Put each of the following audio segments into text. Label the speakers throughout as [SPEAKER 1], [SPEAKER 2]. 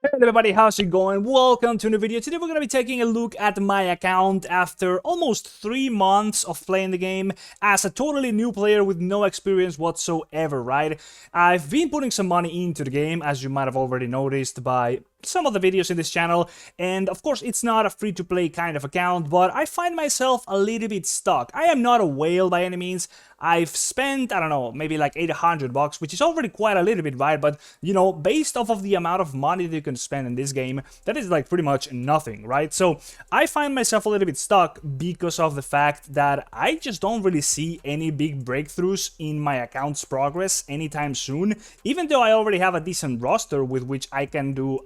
[SPEAKER 1] Hey everybody, how's it going? Welcome to a new video. Today we're going to be taking a look at my account after almost 3 months of playing the game as a totally new player with no experience whatsoever, right? I've been putting some money into the game, as you might have already noticed by some of the videos in this channel, and of course it's not a free-to-play kind of account, but I find myself a little bit stuck. I am not a whale by any means. I've spent, I don't know, maybe like 800 bucks, which is already quite a little bit, right? But, you know, based off of the amount of money that you can spend in this game, that is like pretty much nothing, right? So I find myself a little bit stuck because of the fact that I just don't really see any big breakthroughs in my account's progress anytime soon, even though I already have a decent roster with which I can do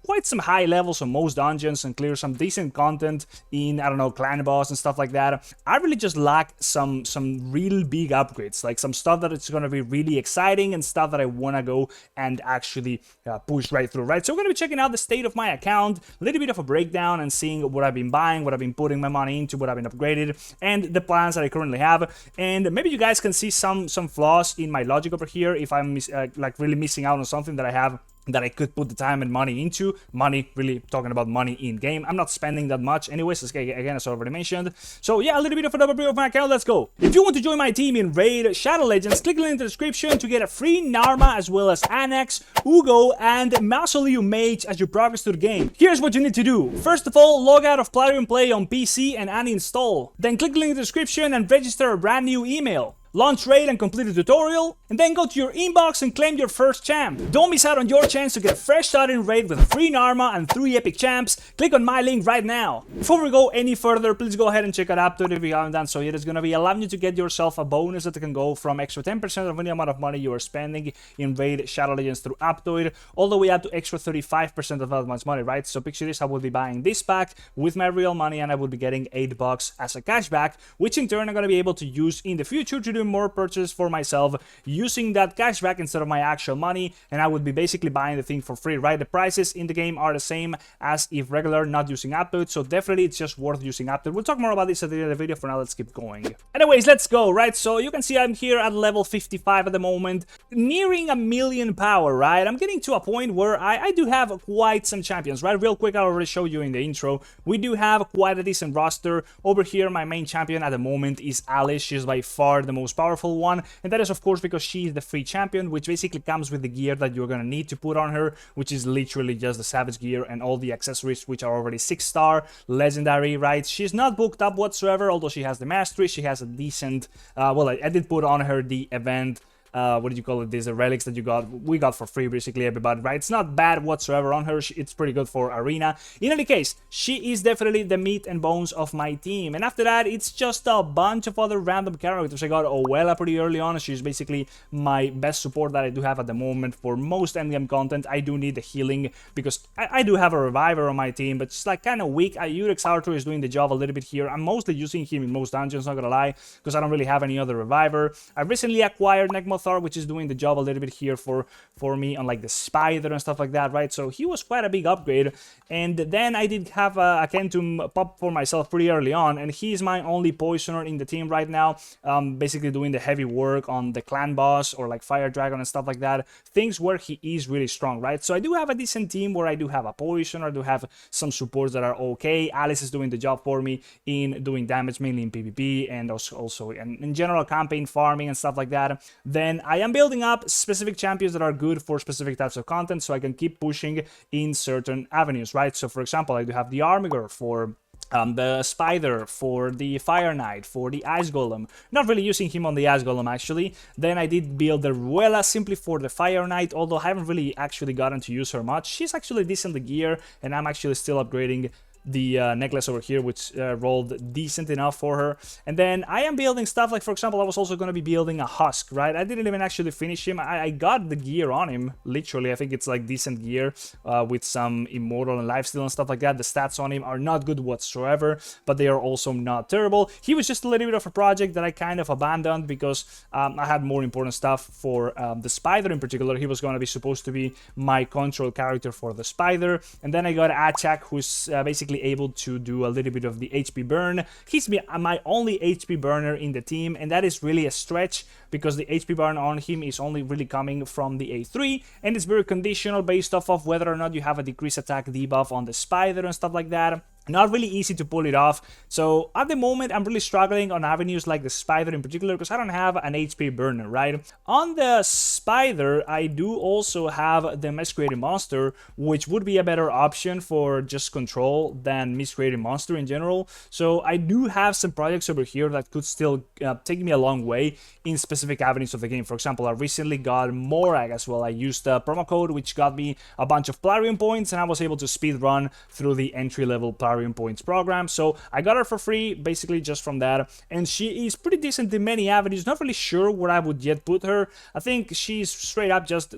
[SPEAKER 1] quite some high levels on most dungeons and clear some decent content in, I don't know, clan boss and stuff like that. I really just lack some real big upgrades, like some stuff that it's going to be really exciting and stuff that I want to go and actually push right through, right? So we're going to be checking out the state of my account, a little bit of a breakdown and seeing what I've been buying, what I've been putting my money into, what I've been upgraded, and the plans that I currently have. And maybe you guys can see some flaws in my logic over here if I'm like really missing out on something that I have that I could put the time and money into. Money, really talking about money in game. I'm not spending that much anyways, again, as I already mentioned. So yeah, a little bit of an overview of my account, let's go. If you want to join my team in Raid Shadow Legends, click the link in the description to get a free Narma as well as Anax, Uugo, and Mausoleum Mage as you progress through the game. Here's what you need to do. First of all, log out of Platinum Play on PC and uninstall. Then click the link in the description and register a brand new email. Launch raid and complete the tutorial, and then go to your inbox and claim your first champ. Don't miss out on your chance to get a fresh start in raid with a free Narma and 3 epic champs. Click on my link right now. Before we go any further, please go ahead and check out Aptoide if you haven't done so yet. It's going to be allowing you to get yourself a bonus that can go from extra 10% of any amount of money you are spending in Raid Shadow Legends through Aptoide, all the way up to extra 35% of that much money, right? So picture this, I will be buying this pack with my real money and I will be getting $8 as a cashback, which in turn I'm going to be able to use in the future to do more purchases for myself using that cashback instead of my actual money, and I would be basically buying the thing for free, right? The prices in the game are the same as if regular, not using Aptoide, so definitely it's just worth using Aptoide. We'll talk more about this at the end of the video. For now, let's keep going. Anyways, let's go, right? So you can see I'm here at level 55 at the moment, nearing 1,000,000 power, right? I'm getting to a point where I do have quite some champions, right? Real quick, I already showed you in the intro, we do have quite a decent roster. Over here, my main champion at the moment is Alice. She's by far the most powerful one, and that is of course because she is the free champion, which basically comes with the gear that you're gonna need to put on her, which is literally just the savage gear and all the accessories, which are already 6-star legendary, right? She's not booked up whatsoever, although she has the mastery. She has a decent well, I did put on her the event, what did you call it, these relics that we got for free, basically, everybody, right? It's not bad whatsoever on her. It's pretty good for arena. In any case, she is definitely the meat and bones of my team, and after that it's just a bunch of other random characters. I got Owella pretty early on. She's basically my best support that I do have at the moment for most endgame content. I do need the healing because I do have a reviver on my team, but it's like kind of weak. Urex Arthur is doing the job a little bit here. I'm mostly using him in most dungeons, not gonna lie, because I don't really have any other reviver. I recently acquired Nekmoth, which is doing the job a little bit here for me on like the spider and stuff like that, right? So he was quite a big upgrade. And then I did have a Kentum pop for myself pretty early on, and he's my only poisoner in the team right now, basically doing the heavy work on the clan boss or like fire dragon and stuff like that, things where he is really strong, right? So I do have a decent team where I do have a poisoner, I do have some supports that are okay. Alice is doing the job for me in doing damage, mainly in PvP, and also in general campaign farming and stuff like that. Then I am building up specific champions that are good for specific types of content, so I can keep pushing in certain avenues, right? So for example, I do have the Armiger for the Spider, for the Fire Knight, for the Ice Golem. Not really using him on the Ice Golem, actually. Then I did build the Ruella simply for the Fire Knight, although I haven't really actually gotten to use her much. She's actually decently gear, and I'm actually still upgrading the necklace over here, which rolled decent enough for her. And then I am building stuff like, for example, I was also going to be building a Husk, right? I didn't even actually finish him. I got the gear on him, literally. I think it's like decent gear with some immortal and lifesteal and stuff like that. The stats on him are not good whatsoever, but they are also not terrible. He was just a little bit of a project that I kind of abandoned because I had more important stuff for the Spider in particular. He was going to be supposed to be my control character for the Spider. And then I got Achak, who's basically basically able to do a little bit of the HP burn. He's my only HP burner in the team, and that is really a stretch because the HP burn on him is only really coming from the A3, and it's very conditional based off of whether or not you have a decreased attack debuff on the spider and stuff like that. Not really easy to pull it off. So at the moment, I'm really struggling on avenues like the spider in particular because I don't have an HP burner, right? On the spider, I do also have the Miscreating Monster, which would be a better option for just control than Miscreating Monster in general. So I do have some projects over here that could still take me a long way in specific avenues of the game. For example, I recently got Morag as well. I used a promo code which got me a bunch of Plarium points, and I was able to speed run through the entry-level Plarium points program. So I got her for free basically just from that, and she is pretty decent in many avenues. Not really sure where I would yet put her. I think she's straight up just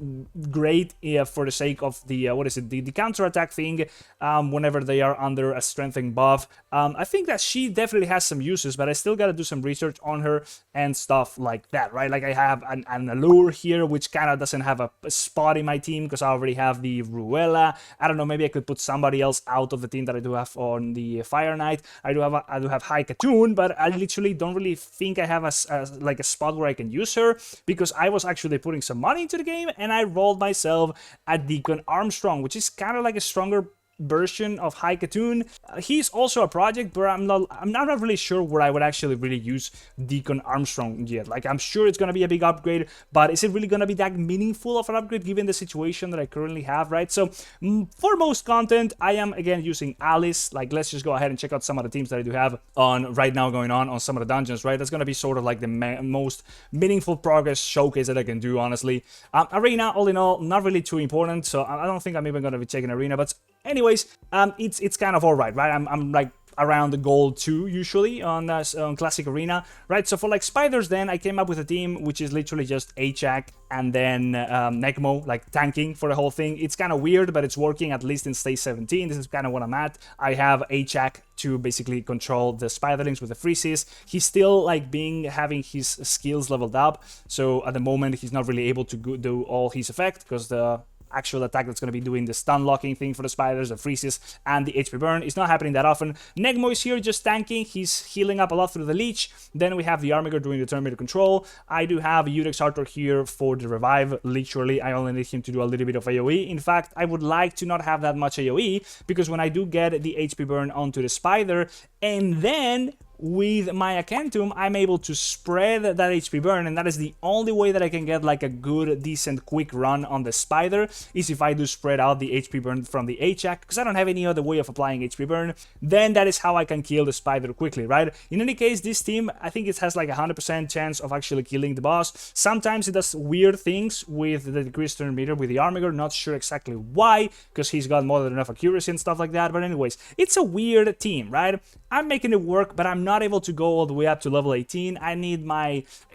[SPEAKER 1] great for the sake of the the counter attack thing whenever they are under a strengthening buff. I think that she definitely has some uses, but I still gotta do some research on her and stuff like that, right? Like I have an allure here which kind of doesn't have a spot in my team because I already have the Ruella. I don't know, maybe I could put somebody else out of the team that I do have on the Fire Knight. I do have High Katoon, but I literally don't really think I have a spot where I can use her because I was actually putting some money into the game and I rolled myself a Deacon Armstrong, which is kind of like a stronger version of High Katoon. He's also a project, but I'm not really sure where I would actually really use Deacon Armstrong yet. Like, I'm sure it's gonna be a big upgrade, but is it really gonna be that meaningful of an upgrade given the situation that I currently have, right? So for most content, I am again using Alice. Like, let's just go ahead and check out some of the teams that I do have on right now going on some of the dungeons, right? That's gonna be sort of like the most meaningful progress showcase that I can do, honestly. Arena, all in all, not really too important, so I don't think I'm even gonna be checking Arena, but anyways, it's kind of alright, right? I'm like around the gold 2 usually on Classic Arena, right? So for like spiders then, I came up with a team which is literally just Achak and then Necmo, like tanking for the whole thing. It's kind of weird, but it's working at least in stage 17. This is kind of what I'm at. I have Achak to basically control the spiderlings with the freezes. He's still like having his skills leveled up, so at the moment he's not really able to do all his effect because the actual attack that's going to be doing the stun locking thing for the spiders, the freezes, and the HP burn is not happening that often. Negmo is here just tanking. He's healing up a lot through the leech. Then we have the Armiger doing the turn meter control. I do have Udex Arthur here for the revive. Literally, I only need him to do a little bit of AoE. In fact, I would like to not have that much AoE because when I do get the HP burn onto the spider and then with my Acanthum, I'm able to spread that HP burn, and that is the only way that I can get like a good, decent, quick run on the spider, is if I do spread out the HP burn from the Achak, because I don't have any other way of applying HP burn. Then that is how I can kill the spider quickly, right? In any case, this team, I think it has like a 100% chance of actually killing the boss. Sometimes it does weird things with the decreased turn meter with the Armiger, not sure exactly why, because he's got more than enough accuracy and stuff like that, but anyways, it's a weird team, right? I'm making it work, but I'm not able to go all the way up to level 18. I need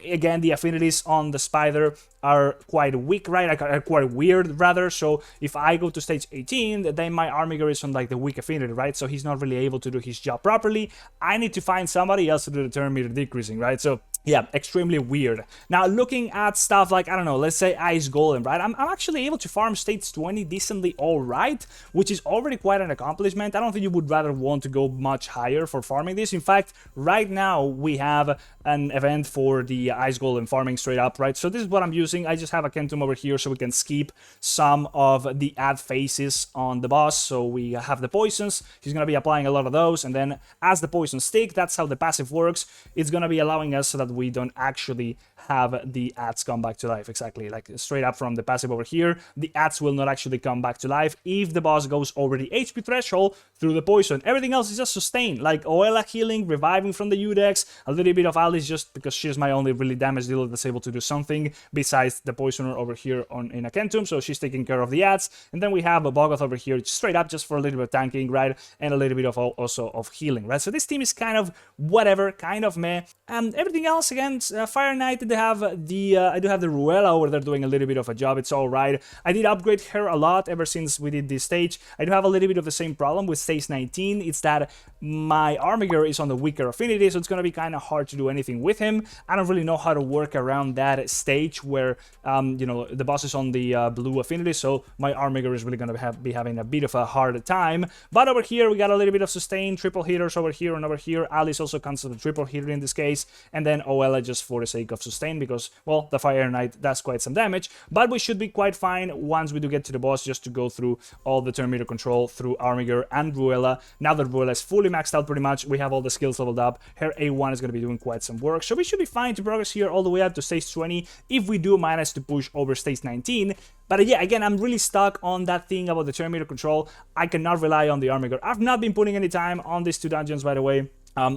[SPEAKER 1] again, the affinities on the spider are quite weak, right? Are quite weird, rather. So if I go to stage 18, then my Armiger is on like the weak affinity, right? So he's not really able to do his job properly. I need to find somebody else to do the turn meter decreasing, right? So yeah, extremely weird. Now, looking at stuff like, I don't know, let's say Ice Golem, right? I'm actually able to farm stage 20 decently alright, which is already quite an accomplishment. I don't think you would rather want to go much higher for farming this. In fact, right now, we have an event for the Ice Golem farming straight up, right? So this is what I'm using. I just have a Kentum over here so we can skip some of the ad phases on the boss. So we have the poisons. He's going to be applying a lot of those. And then as the poisons stick, that's how the passive works. It's going to be allowing us so that we don't actually have the ads come back to life. Exactly, like straight up from the passive over here, the ads will not actually come back to life if the boss goes over the HP threshold through the poison. Everything else is just sustained, like Oela healing, reviving from the Udex, a little bit of Alice just because she's my only really damage dealer that's able to do something besides the poisoner over here in Akentum, so she's taking care of the ads. And then we have a Bogoth over here straight up just for a little bit of tanking, right, and a little bit of also of healing, right? So this team is kind of whatever, kind of meh, and everything else else, again, Fire Knight, they have I do have the Ruella over there doing a little bit of a job. It's all right. I did upgrade her a lot ever since we did this stage. I do have a little bit of the same problem with stage 19. It's that my Armiger is on the weaker affinity, so it's going to be kind of hard to do anything with him. I don't really know how to work around that stage where, you know, the boss is on the blue affinity, so my Armiger is really going to be having a bit of a hard time. But over here, we got a little bit of sustain, triple hitters over here and over here. Alice also counts as a triple hitter in this case, and then Oella just for the sake of sustain because, well, the Fire Knight does quite some damage, but we should be quite fine once we do get to the boss just to go through all the turn meter control through Armiger and Ruella. Now that Ruella is fully maxed out pretty much, we have all the skills leveled up, her A1 is going to be doing quite some work, so we should be fine to progress here all the way up to stage 20 if we do manage to push over stage 19. But yeah, again, I'm really stuck on that thing about the turn meter control. I cannot rely on the Armiger. I've not been putting any time on these 2 dungeons, by the way.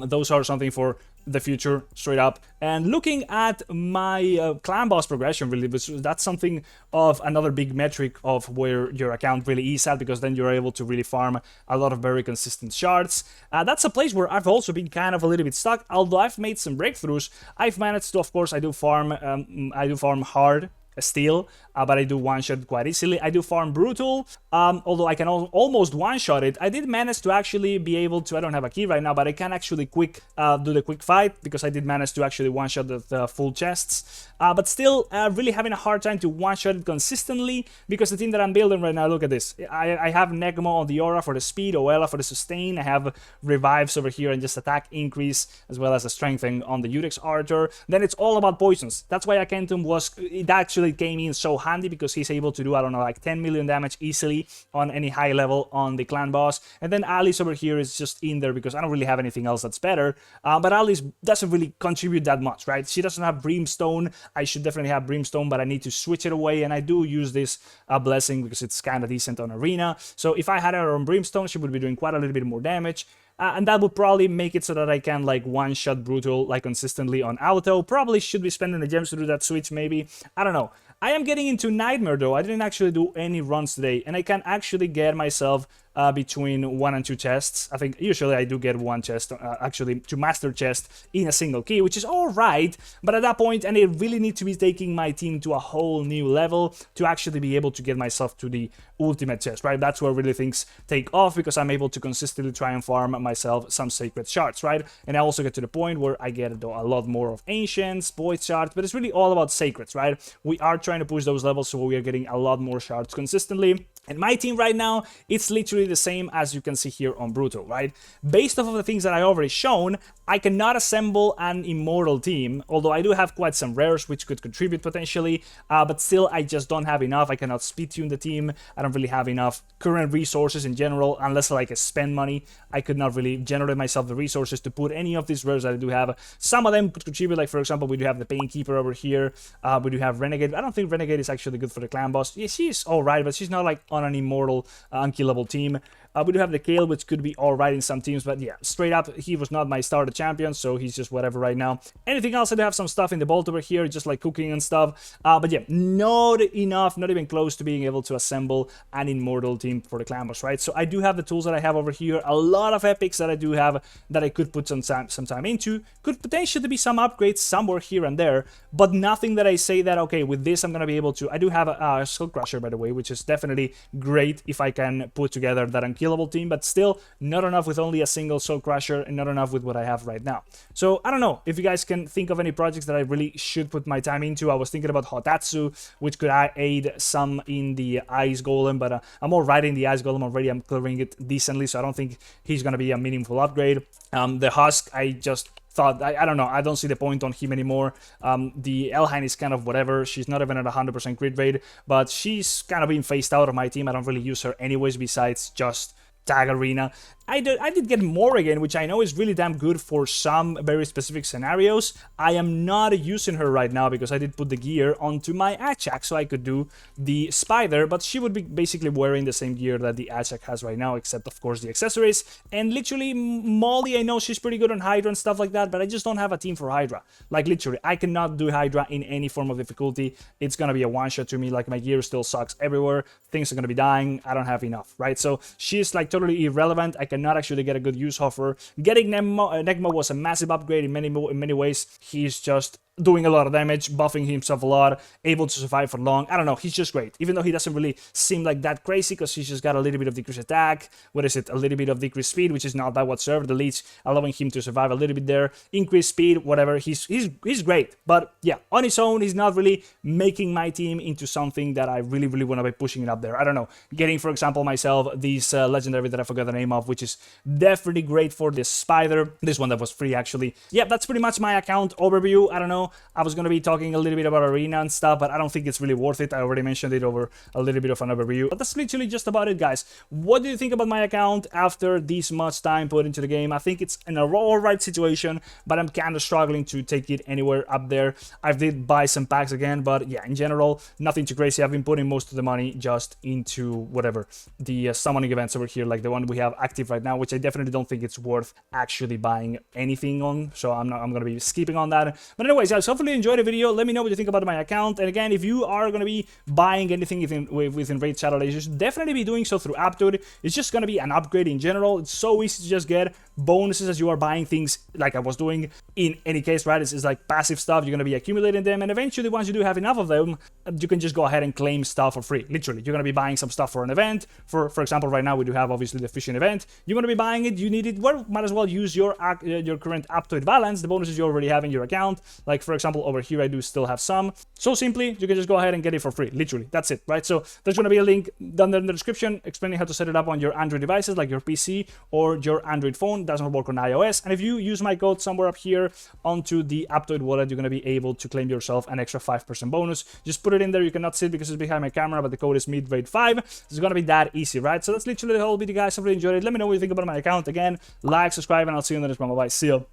[SPEAKER 1] Those are something for the future, straight up. And looking at my clan boss progression, really, that's something of another big metric of where your account really is at, because then you're able to really farm a lot of very consistent shards. That's a place where I've also been kind of a little bit stuck, although I've made some breakthroughs. I've managed to, of course, I do farm hard steel, but I do one-shot quite easily. I do farm brutal, although I can almost one-shot it. I did manage to actually be able to, I don't have a key right now, but I can actually do the quick fight, because I did manage to actually one-shot the full chests. But still, really having a hard time to one-shot it consistently, because the team that I'm building right now, look at this. I have Negmo on the aura for the speed, Oella for the sustain, I have revives over here and just attack increase, as well as the strengthening on the Udex Archer. Then it's all about poisons. That's why Akentum it actually came in so handy, because he's able to do, I don't know, like 10 million damage easily on any high level on the clan boss. And then Alice over here is just in there because I don't really have anything else that's better. But Alice doesn't really contribute that much, right? She doesn't have Brimstone. I should definitely have Brimstone, but I need to switch it away, and I do use this blessing because it's kind of decent on Arena. So if I had her on Brimstone, she would be doing quite a little bit more damage. And that would probably make it so that I can like one-shot brutal like consistently on auto. Probably should be spending the gems to do that switch, maybe. I don't know. I am getting into Nightmare though. I didn't actually do any runs today, and I can actually get myself between 1 and 2 chests. I think usually I do get 1 chest, actually 2 master chests in a single key, which is alright, but at that point, and I really need to be taking my team to a whole new level to actually be able to get myself to the ultimate chest, right? That's where really things take off, because I'm able to consistently try and farm myself some sacred shards, right? And I also get to the point where I get a lot more of ancients, void shards, but it's really all about sacreds, right? We are trying to push those levels, so we are getting a lot more shards consistently. And my team right now, it's literally the same as you can see here on Brutal, right? Based off of the things that I already shown, I cannot assemble an immortal team, although I do have quite some rares which could contribute potentially, but still I just don't have enough. I cannot speed tune the team. I don't really have enough current resources in general, unless like I spend money. I could not really generate myself the resources to put any of these rares that I do have. Some of them could contribute, like for example, we do have the Painkeeper over here, we do have Renegade. I don't think Renegade is actually good for the clan boss. Yeah, she's alright, but she's not like on an immortal, unkillable team. We do have the Kale, which could be alright in some teams, but yeah, straight up, he was not my starter champion, so he's just whatever right now. Anything else, I do have some stuff in the vault over here, just like cooking and stuff, but yeah, not enough, not even close to being able to assemble an immortal team for the clan boss, right? So I do have the tools that I have over here, a lot of epics that I do have that I could put some time into, could potentially be some upgrades somewhere here and there, but nothing that I say that, okay, with this I'm gonna be able to. I do have a Skull Crusher, by the way, which is definitely great if I can put together that unkillable team, but still not enough with only a single Soul Crusher and not enough with what I have right now. So I don't know if you guys can think of any projects that I really should put my time into. I was thinking about Hotatsu, which could aid some in the Ice Golem, but I'm alright in the Ice Golem already. I'm clearing it decently, so I don't think he's gonna be a meaningful upgrade. The Husk, I just thought, I don't know, I don't see the point on him anymore. The Elhain is kind of whatever. She's not even at 100% crit rate, but she's kind of being phased out of my team. I don't really use her anyways, besides just Tag Arena. I did get Morrigan, which I know is really damn good for some very specific scenarios. I am not using her right now because I did put the gear onto my Achak, so I could do the Spider, but she would be basically wearing the same gear that the Achak has right now, except of course the accessories. And literally, Molly, I know she's pretty good on Hydra and stuff like that, but I just don't have a team for Hydra. Like literally, I cannot do Hydra in any form of difficulty. It's gonna be a one-shot to me, like my gear still sucks everywhere, things are gonna be dying, I don't have enough, right? So she's like totally irrelevant. I cannot cannot actually get a good use of her. Getting Negma was a massive upgrade in many ways. He's just doing a lot of damage, buffing himself a lot, able to survive for long. I don't know, he's just great. Even though he doesn't really seem like that crazy, because he's just got a little bit of decreased attack. What is it? A little bit of decreased speed, which is not bad whatsoever. The leech allowing him to survive a little bit there. Increased speed, whatever. He's great. But yeah, on his own, he's not really making my team into something that I really want to be pushing it up there. I don't know. Getting, for example, myself this legendary that I forgot the name of, which is definitely great for the spider. This one that was free, actually. Yeah, that's pretty much my account overview. I don't know. I was going to be talking a little bit about arena and stuff, but I don't think it's really worth it. I already mentioned it over a little bit of an overview. But that's literally just about it, guys. What do you think about my account after this much time put into the game? I think it's in a alright situation, but I'm kind of struggling to take it anywhere up there. I did buy some packs again, but yeah, in general, nothing too crazy. I've been putting most of the money just into whatever, the summoning events over here, like the one we have active right now, which I definitely don't think it's worth actually buying anything on. So I'm going to be skipping on that. But anyways, guys, hopefully you enjoyed the video. Let me know what you think about my account. And again, if you are going to be buying anything within Raid Shadow Legends, you should definitely be doing so through Aptoide. It's just going to be an upgrade in general. It's so easy to just get bonuses as you are buying things like I was doing in any case, right? It's like passive stuff. You're going to be accumulating them, and eventually once you do have enough of them, you can just go ahead and claim stuff for free. Literally, you're going to be buying some stuff for an event. For example, right now we do have obviously the fishing event. You're going to be buying it, you need it, well, might as well use your current Aptoide balance, the bonuses you already have in your account. Like for example, over here I do still have some. So simply, you can just go ahead and get it for free. Literally, that's it, right? So there's going to be a link down there in the description explaining how to set it up on your Android devices, like your PC or your Android phone. It doesn't work on iOS. And if you use my code somewhere up here onto the Aptoide wallet, you're going to be able to claim yourself an extra 5% bonus. Just put it in there. You cannot see it because it's behind my camera, but the code is midraid5. It's going to be that easy, right? So that's literally the whole video, guys. I really enjoyed it. Let me know what you think about my account. Again, like, subscribe, and I'll see you in the next one. Bye-bye. See you.